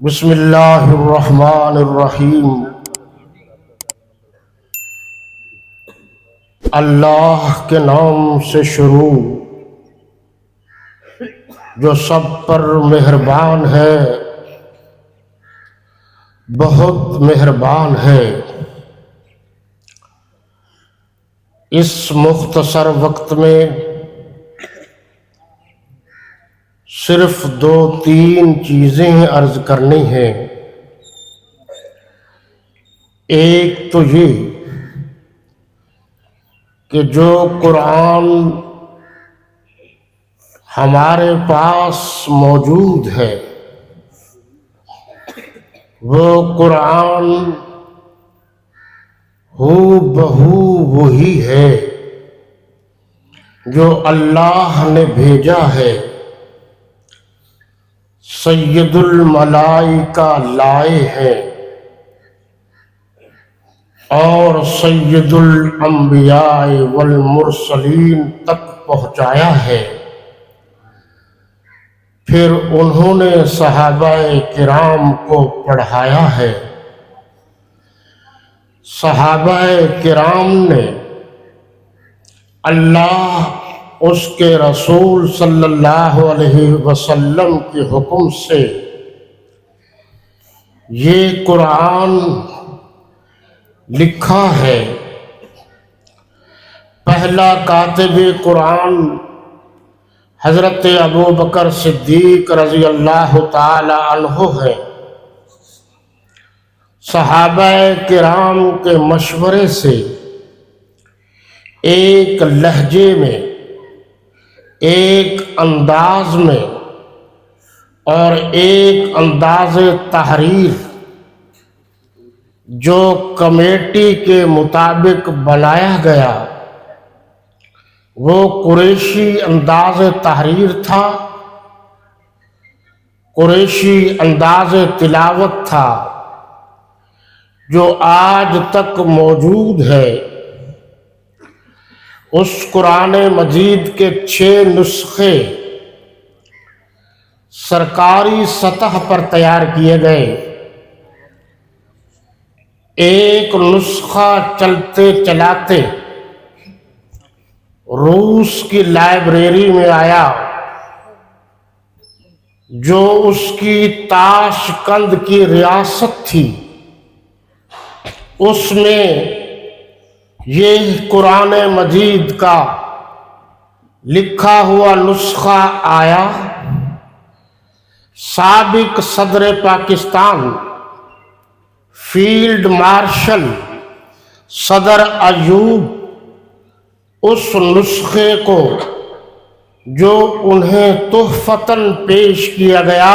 بسم اللہ الرحمن الرحیم۔ اللہ کے نام سے شروع جو سب پر مہربان ہے، بہت مہربان ہے۔ اس مختصر وقت میں صرف 2-3 چیزیں عرض کرنی ہیں۔ ایک تو یہ کہ جو قرآن ہمارے پاس موجود ہے وہ قرآن ہو بہو وہی ہے جو اللہ نے بھیجا ہے۔ سید الملائکہ لائے ہیں اور سید الانبیاء والمرسلین تک پہنچایا ہے۔ پھر انہوں نے صحابہ کرام کو پڑھایا ہے۔ صحابہ کرام نے اللہ اس کے رسول صلی اللہ علیہ وسلم کے حکم سے یہ قرآن لکھا ہے۔ پہلا کاتب قرآن حضرت ابوبکر صدیق رضی اللہ تعالی عنہ ہے۔ صحابہ کرام کے مشورے سے ایک لہجے میں، ایک انداز میں اور ایک انداز تحریر جو کمیٹی کے مطابق بنایا گیا وہ قریشی انداز تحریر تھا، قریشی انداز تلاوت تھا جو آج تک موجود ہے۔ اس قرآن مجید کے 6 نسخے سرکاری سطح پر تیار کیے گئے۔ ایک نسخہ چلتے چلاتے روس کی لائبریری میں آیا جو اس کی تاشقند کی ریاست تھی۔ اس میں یہ قرآن مجید کا لکھا ہوا نسخہ آیا۔ سابق صدر پاکستان فیلڈ مارشل صدر ایوب اس نسخے کو جو انہیں تحفتاً پیش کیا گیا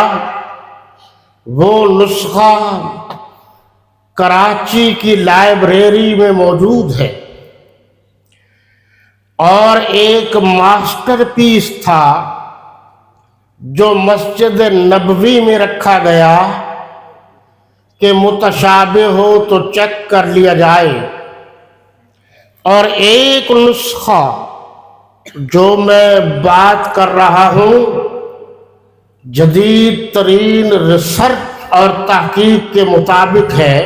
وہ نسخہ کراچی کی لائبریری میں موجود ہے، اور ایک ماسٹر پیس تھا جو مسجد نبوی میں رکھا گیا کہ متشابہ ہو تو چیک کر لیا جائے، اور ایک نسخہ جو میں بات کر رہا ہوں جدید ترین ریسرچ اور تحقیق کے مطابق ہے۔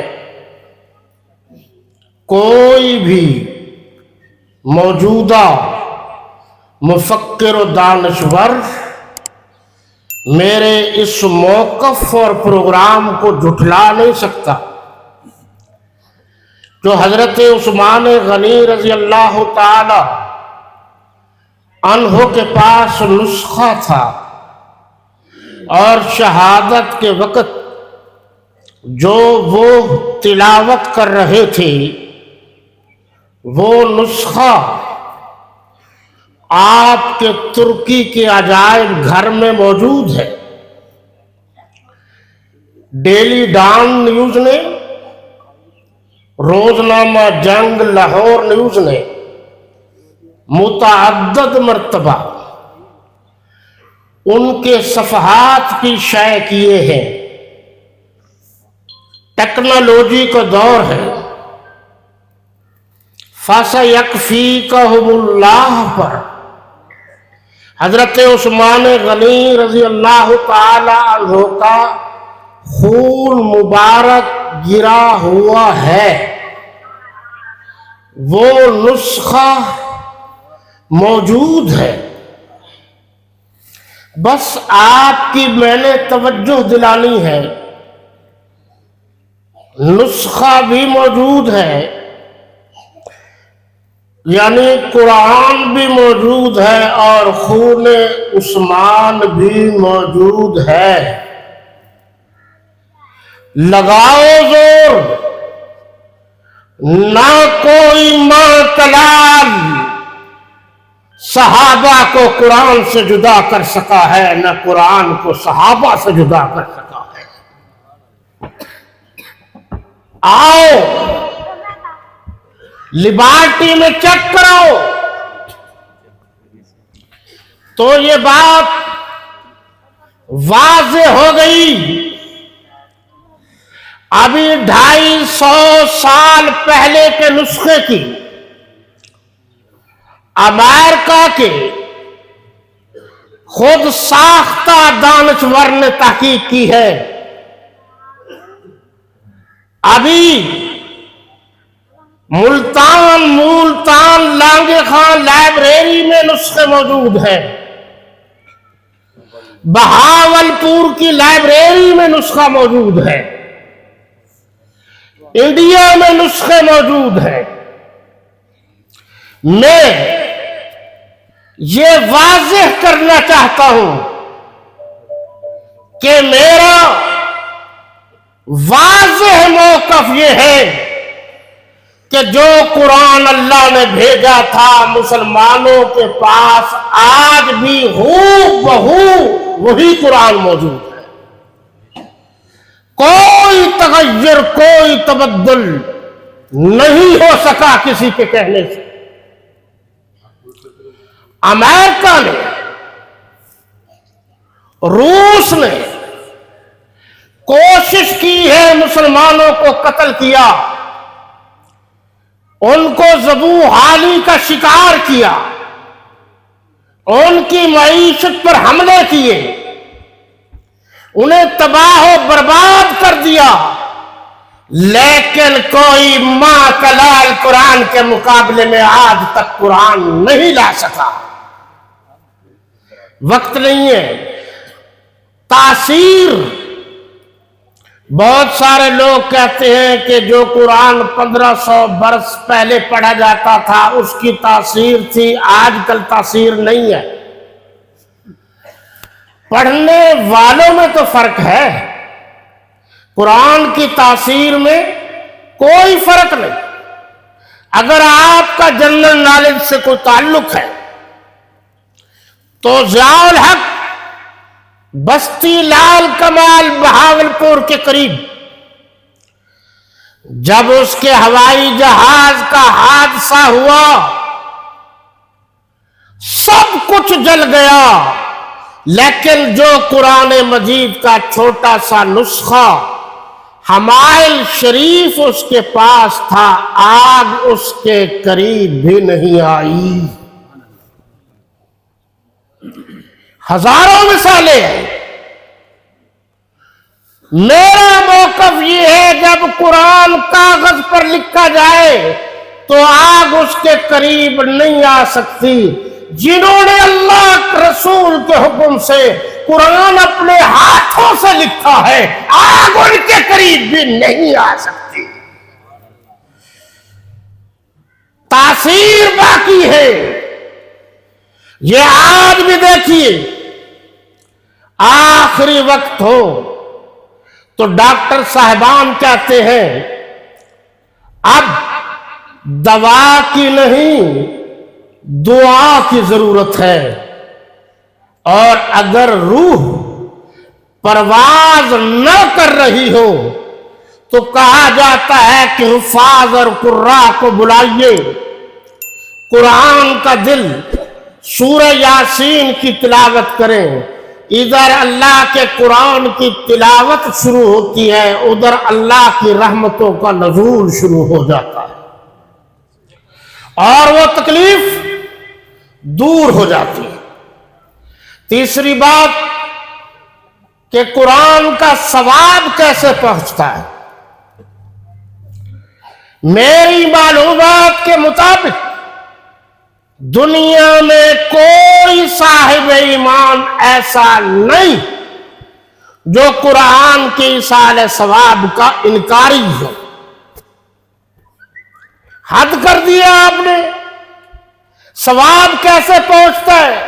کوئی بھی موجودہ مفکر و دانشور میرے اس موقف اور پروگرام کو جھٹلا نہیں سکتا۔ جو حضرت عثمان غنی رضی اللہ تعالی عنہ کے پاس نسخہ تھا اور شہادت کے وقت جو وہ تلاوت کر رہے تھے وہ نسخہ آپ کے ترکی کے عجائب گھر میں موجود ہے۔ ڈیلی ڈان نیوز نے، روزنامہ جنگ لاہور نیوز نے متعدد مرتبہ ان کے صفحات کی شائع کیے ہیں۔ ٹیکنالوجی کا دور ہے، فَسَيَكْفِيكَهُمُ اللَّهُ پر حضرت عثمان غنی رضی اللہ تعالی عنہ کا خون مبارک گرا ہوا ہے، وہ نسخہ موجود ہے، بس آپ کی میں نے توجہ دلانی ہے، نسخہ بھی موجود ہے، یعنی قرآن بھی موجود ہے اور خون عثمان بھی موجود ہے۔ لگاؤ زور، نہ کوئی معتلال صحابہ کو قرآن سے جدا کر سکا ہے، نہ قرآن کو صحابہ سے جدا کر سکا ہے۔ آؤ لیبارٹی میں چیک کرو تو یہ بات واضح ہو گئی۔ ابھی 250 سال پہلے کے نسخے کی امریکہ کے خود ساختہ دانشور نے تحقیق کی ہے۔ ابھی ملتان لانگے خان لائبریری میں نسخے موجود ہیں، بہاولپور کی لائبریری میں نسخہ موجود ہے، انڈیا میں نسخے موجود ہیں۔ میں یہ واضح کرنا چاہتا ہوں کہ میرا واضح موقف یہ ہے کہ جو قرآن اللہ نے بھیجا تھا مسلمانوں کے پاس آج بھی ہو بہو وہی قرآن موجود ہے، کوئی تغیر کوئی تبدل نہیں ہو سکا کسی کے کہنے سے۔ امریکہ نے، روس نے کوشش کی ہے مسلمانوں کو قتل کیا، ان کو ذبح حالی کا شکار کیا، ان کی معیشت پر حملے کیے، انہیں تباہ و برباد کر دیا، لیکن کوئی ماں کا لال قرآن کے مقابلے میں آج تک قرآن نہیں لا سکا۔ وقت نہیں ہے، تاثیر۔ بہت سارے لوگ کہتے ہیں کہ جو قرآن 1500 برس پہلے پڑھا جاتا تھا اس کی تاثیر تھی، آج کل تاثیر نہیں ہے۔ پڑھنے والوں میں تو فرق ہے، قرآن کی تاثیر میں کوئی فرق نہیں۔ اگر آپ کا جنرل نالج سے کوئی تعلق ہے تو ضیاء الحق بستی لال کمال بہاولپور کے قریب جب اس کے ہوائی جہاز کا حادثہ ہوا، سب کچھ جل گیا، لیکن جو قرآن مجید کا چھوٹا سا نسخہ حمائل شریف اس کے پاس تھا، آگ اس کے قریب بھی نہیں آئی۔ ہزاروں مثالیں ہیں۔ میرا موقف یہ ہے جب قرآن کاغذ پر لکھا جائے تو آگ اس کے قریب نہیں آ سکتی۔ جنہوں نے اللہ رسول کے حکم سے قرآن اپنے ہاتھوں سے لکھا ہے، آگ ان کے قریب بھی نہیں آ سکتی۔ تاثیر باقی ہے۔ یہ آج بھی دیکھیے، آخری وقت ہو تو ڈاکٹر صاحبان کہتے ہیں اب دوا کی نہیں دعا کی ضرورت ہے، اور اگر روح پرواز نہ کر رہی ہو تو کہا جاتا ہے کہ حفاظ اور قراء کو بلائیے، قرآن کا دل سورہ یاسین کی تلاوت کریں۔ ادھر اللہ کے قرآن کی تلاوت شروع ہوتی ہے، ادھر اللہ کی رحمتوں کا نزول شروع ہو جاتا ہے، اور وہ تکلیف دور ہو جاتی ہے۔ تیسری بات، کہ قرآن کا ثواب کیسے پہنچتا ہے۔ میری معلومات کے مطابق دنیا میں کوئی صاحب ایمان ایسا نہیں جو قرآن کے ایصال ثواب کا انکاری ہو۔ حد کر دیا آپ نے۔ ثواب کیسے پہنچتا ہے؟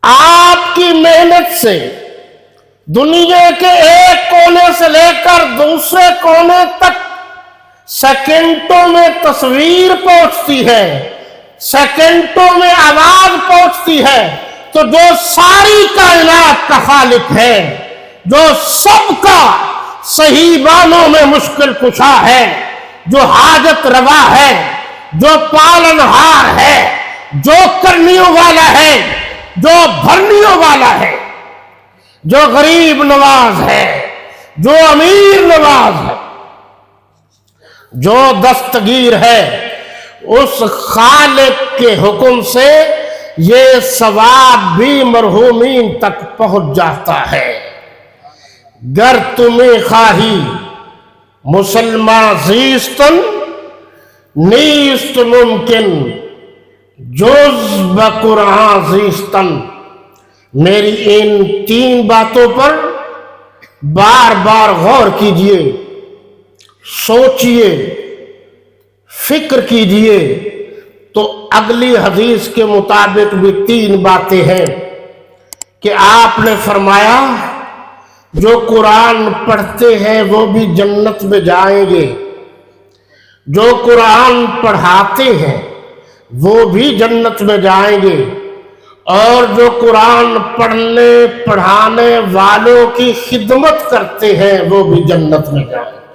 آپ کی محنت سے دنیا کے ایک کونے سے لے کر دوسرے کونے تک سیکنڈوں میں تصویر پہنچتی ہے، سیکنڈوں میں آواز پہنچتی ہے، تو جو ساری کائنات کا خالق ہے، جو سب کا صحیح معنوں میں مشکل کشا ہے، جو حاجت روا ہے، جو پالنہار ہے، جو کرنیوں والا ہے، جو بھرنیوں والا ہے، جو غریب نواز ہے، جو امیر نواز ہے، جو دستگیر ہے، اس خالق کے حکم سے یہ ثواب بھی مرحومین تک پہنچ جاتا ہے۔ گر تمہیں خواہی مسلمان زیستن نیست ممکن جز بقرآن زیستن۔ میری ان 3 باتوں پر بار بار غور کیجئے، سوچئے، فکر کیجئے، تو اگلی حدیث کے مطابق بھی 3 باتیں ہیں کہ آپ نے فرمایا جو قرآن پڑھتے ہیں وہ بھی جنت میں جائیں گے، جو قرآن پڑھاتے ہیں وہ بھی جنت میں جائیں گے، اور جو قرآن پڑھنے پڑھانے والوں کی خدمت کرتے ہیں وہ بھی جنت میں جائیں گے۔